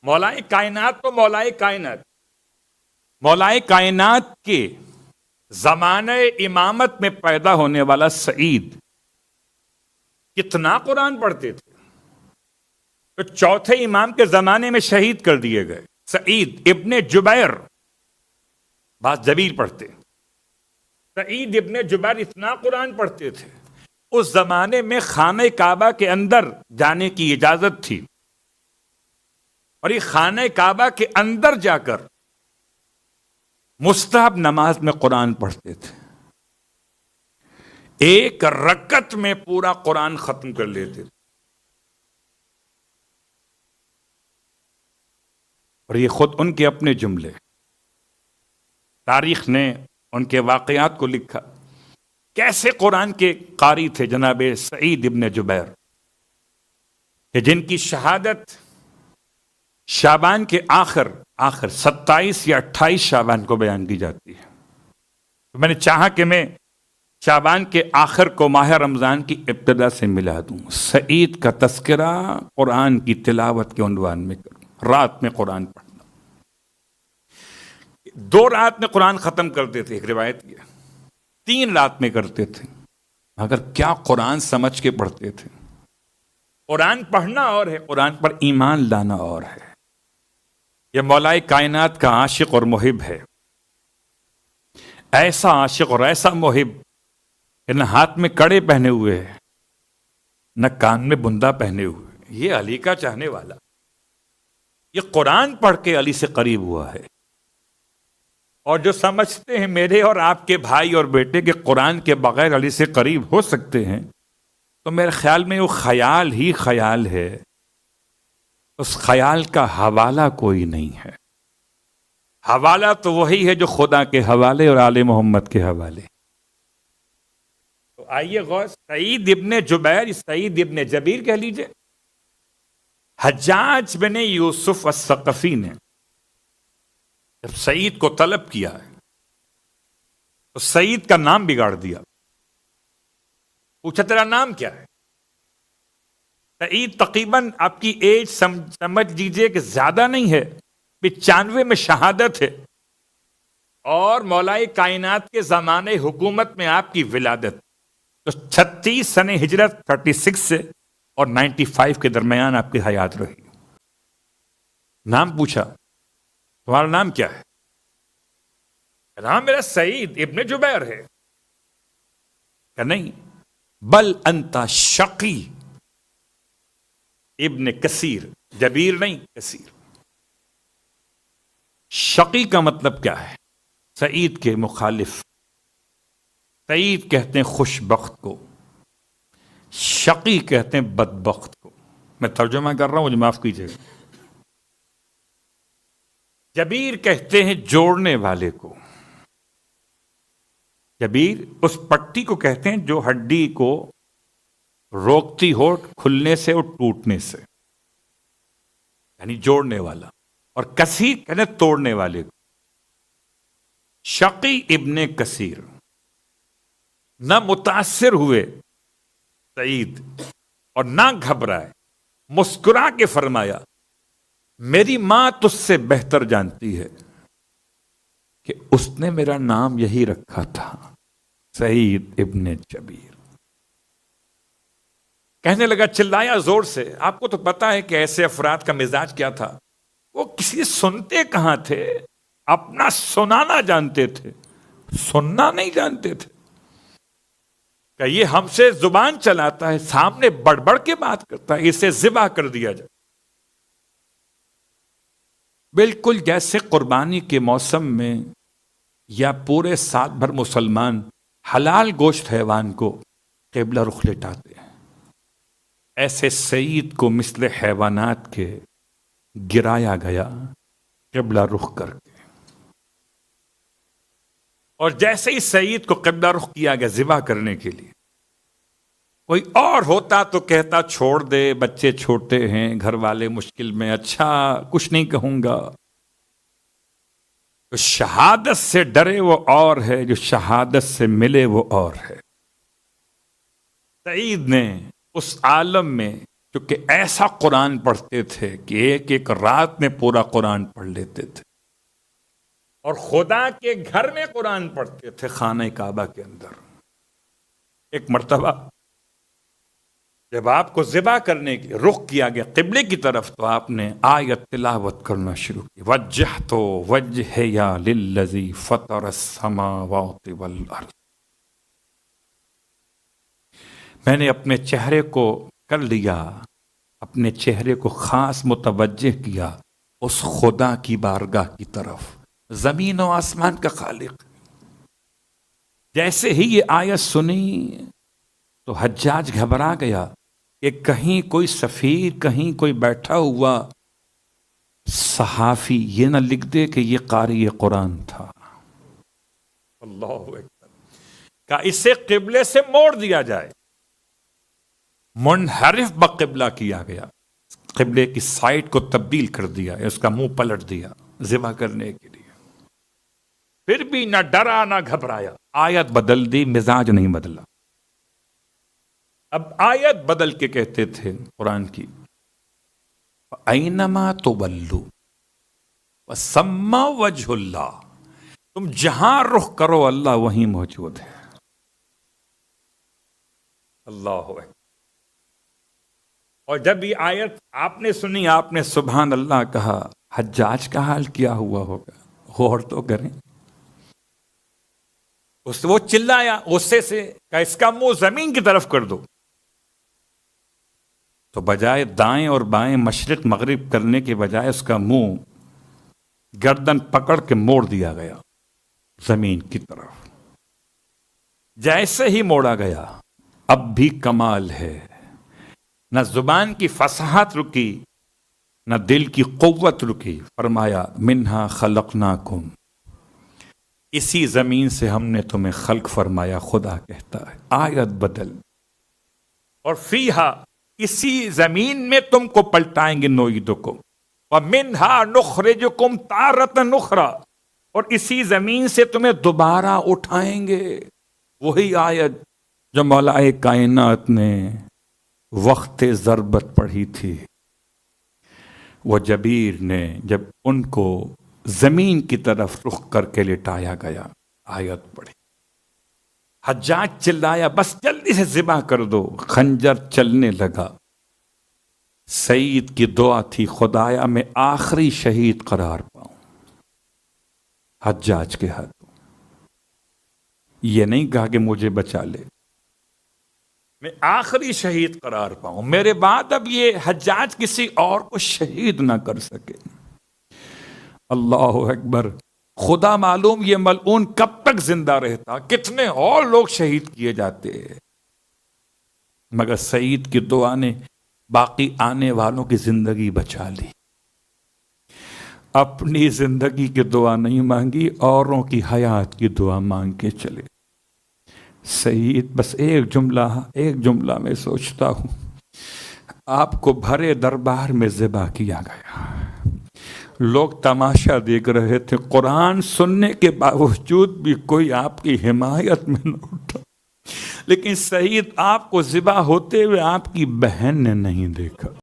مولائے کائنات تو مولائے کائنات، مولائے کائنات کے زمانہ امامت میں پیدا ہونے والا سعید کتنا قرآن پڑھتے تھے، تو چوتھے امام کے زمانے میں شہید کر دیے گئے سعید ابن جبیر، بات جبیر پڑھتے، سعید ابن جبیر اتنا قرآن پڑھتے تھے، اس زمانے میں خانہ کعبہ کے اندر جانے کی اجازت تھی، اور یہ خانہ کعبہ کے اندر جا کر مستحب نماز میں قرآن پڑھتے تھے، ایک رکعت میں پورا قرآن ختم کر لیتے تھے، اور یہ خود ان کے اپنے جملے، تاریخ نے ان کے واقعات کو لکھا، کیسے قرآن کے قاری تھے جناب سعید ابن جبیر، کہ جن کی شہادت شعبان کے آخر 27 یا 28 شعبان کو بیان کی جاتی ہے، تو میں نے چاہا کہ میں شعبان کے آخر کو ماہ رمضان کی ابتدا سے ملا دوں، سعید کا تذکرہ قرآن کی تلاوت کے عنوان میں کروں، رات میں قرآن پڑھنا، 2 رات میں قرآن ختم کرتے تھے، ایک روایت یہ 3 رات میں کرتے تھے، مگر کیا قرآن سمجھ کے پڑھتے تھے۔ قرآن پڑھنا اور ہے، قرآن پر ایمان لانا اور ہے۔ یہ مولائے کائنات کا عاشق اور محب ہے، ایسا عاشق اور ایسا محب کہ نہ ہاتھ میں کڑے پہنے ہوئے ہے، نہ کان میں بندہ پہنے ہوئے، یہ علی کا چاہنے والا، یہ قرآن پڑھ کے علی سے قریب ہوا ہے۔ اور جو سمجھتے ہیں میرے اور آپ کے بھائی اور بیٹے کہ قرآن کے بغیر علی سے قریب ہو سکتے ہیں، تو میرے خیال میں وہ خیال ہی خیال ہے، اس خیال کا حوالہ کوئی نہیں ہے۔ حوالہ تو وہی ہے جو خدا کے حوالے اور آل محمد کے حوالے۔ تو آئیے غور، سعید ابن جبیر، سعید ابن جبیر کہہ لیجئے، حجاج بن یوسف الثقفی نے جب سعید کو طلب کیا ہے تو سعید کا نام بگاڑ دیا، پوچھا تیرا نام کیا ہے؟ سعید تقریباً آپ کی ایج سمجھ لیجئے کہ زیادہ نہیں ہے، 95 میں شہادت ہے، اور مولائے کائنات کے زمانے حکومت میں آپ کی ولادت، تو 36 سنہ ہجرت 36 سے اور 95 کے درمیان آپ کی حیات رہی۔ نام پوچھا، تمہارا نام کیا ہے؟ نام میرا سعید ابن جبیر ہے۔ کہ نہیں، بل انت شقی ابن کثیر، جبیر نہیں کثیر۔ شقی کا مطلب کیا ہے؟ سعید کے مخالف، سعید کہتے ہیں خوش بخت کو، شقی کہتے ہیں بدبخت کو۔ میں ترجمہ کر رہا ہوں، مجھے معاف کیجیے گا۔ جبیر کہتے ہیں جوڑنے والے کو، جبیر اس پٹی کو کہتے ہیں جو ہڈی کو روکتی ہو کھلنے سے اور ٹوٹنے سے، یعنی جوڑنے والا، اور کثیر کہتے ہیں توڑنے والے کو۔ شقی ابن کثیر، نہ متاثر ہوئے سعید اور نہ گھبرائے، مسکرا کے فرمایا میری ماں تجھ سے بہتر جانتی ہے کہ اس نے میرا نام یہی رکھا تھا، سعید ابن جبیر۔ کہنے لگا، چلایا زور سے، آپ کو تو پتا ہے کہ ایسے افراد کا مزاج کیا تھا، وہ کسی سنتے کہاں تھے، اپنا سنانا جانتے تھے، سننا نہیں جانتے تھے۔ کہ یہ ہم سے زبان چلاتا ہے، سامنے بڑھ بڑھ کے بات کرتا ہے، اسے ذبح کر دیا جائے۔ بالکل جیسے قربانی کے موسم میں یا پورے سال بھر مسلمان حلال گوشت حیوان کو قبلہ رخ لٹاتے ہیں، ایسے سعید کو مثل حیوانات کے گرایا گیا قبلہ رخ کر کے۔ اور جیسے ہی سعید کو قبلہ رخ کیا گیا ذبح کرنے کے لیے، کوئی اور ہوتا تو کہتا چھوڑ دے، بچے چھوٹے ہیں، گھر والے مشکل میں، اچھا کچھ نہیں کہوں گا۔ جو شہادت سے ڈرے وہ اور ہے، جو شہادت سے ملے وہ اور ہے۔ سعید نے اس عالم میں کیونکہ ایسا قرآن پڑھتے تھے کہ ایک ایک رات میں پورا قرآن پڑھ لیتے تھے، اور خدا کے گھر میں قرآن پڑھتے تھے، خانہ کعبہ کے اندر۔ ایک مرتبہ جب آپ کو ذبح کرنے کی رخ کیا گیا قبلے کی طرف، تو آپ نے آیت تلاوت کرنا شروع کی، وجہت وجہی للذی فطر السماوات والارض۔ میں نے اپنے چہرے کو کر لیا، اپنے چہرے کو خاص متوجہ کیا اس خدا کی بارگاہ کی طرف، زمین و آسمان کا خالق۔ جیسے ہی یہ آیت سنی تو حجاج گھبرا گیا کہ کہیں کوئی سفیر، کہیں کوئی بیٹھا ہوا صحافی یہ نہ لکھ دے کہ یہ قاری قرآن تھا۔ اللہ اکبر، کہ اسے قبلے سے موڑ دیا جائے، منحرف بقبلہ کیا گیا، قبلے کی سائٹ کو تبدیل کر دیا، اس کا منہ پلٹ دیا ذبح کرنے کے لیے۔ پھر بھی نہ ڈرا نہ گھبرایا، آیت بدل دی، مزاج نہیں بدلا۔ اب آیت بدل کے کہتے تھے قرآن کی، اینما تولوا وثم وجہ اللہ، تم جہاں رخ کرو اللہ وہیں موجود ہے۔ اللہ اکبر۔ اور جب یہ آیت آپ نے سنی، آپ نے سبحان اللہ کہا، حجاج کا حال کیا ہوا ہوگا، غور تو کریں۔ وہ چلایا غصے سے کہ اس کا منہ زمین کی طرف کر دو، تو بجائے دائیں اور بائیں مشرق مغرب کرنے کے بجائے اس کا منہ گردن پکڑ کے موڑ دیا گیا زمین کی طرف۔ جیسے ہی موڑا گیا، اب بھی کمال ہے، نہ زبان کی فصاحت رکی نہ دل کی قوت رکی، فرمایا منہا خلقناکم، اسی زمین سے ہم نے تمہیں خلق فرمایا، خدا کہتا ہے۔ آیت بدل، اور فیہا، اسی زمین میں تم کو پلٹائیں گے، نعیدکم ومنہا نخرجکم تارۃ اخری، اور اسی زمین سے تمہیں دوبارہ اٹھائیں گے۔ وہی آیت جو مولا کائنات نے وقت ضربت پڑھی تھی، وہ جبیر نے جب ان کو زمین کی طرف رخ کر کے لٹایا گیا، آیت پڑھی۔ حجاج چلایا بس جلدی سے ذبح کر دو، خنجر چلنے لگا۔ سعید کی دعا تھی، خدایا میں آخری شہید قرار پاؤں حجاج کے ہاتھوں۔ یہ نہیں کہا کہ مجھے بچا لے، میں آخری شہید قرار پاؤں، میرے بعد اب یہ حجاج کسی اور کو شہید نہ کر سکے۔ اللہ اکبر۔ خدا معلوم یہ ملعون کب تک زندہ رہتا، کتنے اور لوگ شہید کیے جاتے، مگر سعید کی دعا نے باقی آنے والوں کی زندگی بچا لی۔ اپنی زندگی کی دعا نہیں مانگی، اوروں کی حیات کی دعا مانگ کے چلے۔ سعید بس ایک جملہ میں سوچتا ہوں، آپ کو بھرے دربار میں ذبح کیا گیا، لوگ تماشا دیکھ رہے تھے، قرآن سننے کے باوجود بھی کوئی آپ کی حمایت میں نہ اٹھا، لیکن سعید آپ کو ذبح ہوتے ہوئے آپ کی بہن نے نہیں دیکھا۔